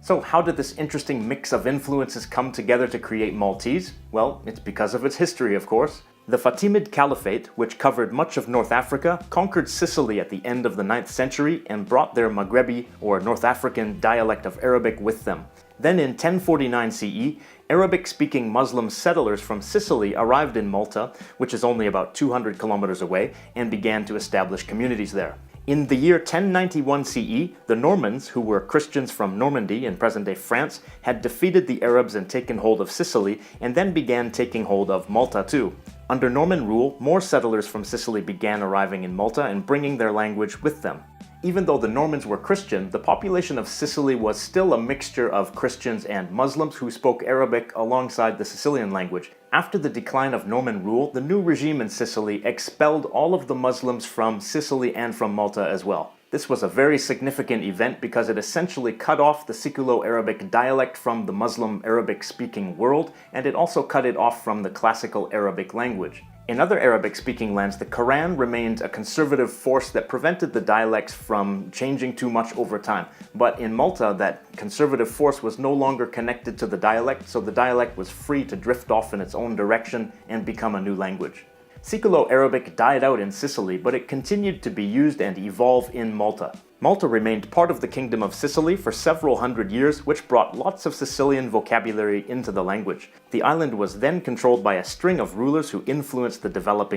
So how did this interesting mix of influences come together to create Maltese? Well, it's because of its history, of course. The Fatimid Caliphate, which covered much of North Africa, conquered Sicily at the end of the 9th century and brought their Maghrebi, or North African, dialect of Arabic with them. Then in 1049 CE, Arabic-speaking Muslim settlers from Sicily arrived in Malta, which is only about 200 kilometers away, and began to establish communities there. In the year 1091 CE, the Normans, who were Christians from Normandy in present-day France, had defeated the Arabs and taken hold of Sicily, and then began taking hold of Malta too. Under Norman rule, more settlers from Sicily began arriving in Malta and bringing their language with them. Even though the Normans were Christian, the population of Sicily was still a mixture of Christians and Muslims who spoke Arabic alongside the Sicilian language. After the decline of Norman rule, the new regime in Sicily expelled all of the Muslims from Sicily and from Malta as well. This was a very significant event because it essentially cut off the Siculo-Arabic dialect from the Muslim Arabic-speaking world, and it also cut it off from the classical Arabic language. In other Arabic-speaking lands, the Quran remained a conservative force that prevented the dialects from changing too much over time. But in Malta, that conservative force was no longer connected to the dialect, so the dialect was free to drift off in its own direction and become a new language. Siculo-Arabic died out in Sicily, but it continued to be used and evolve in Malta. Malta remained part of the Kingdom of Sicily for several hundred years, which brought lots of Sicilian vocabulary into the language. The island was then controlled by a string of rulers who influenced the developing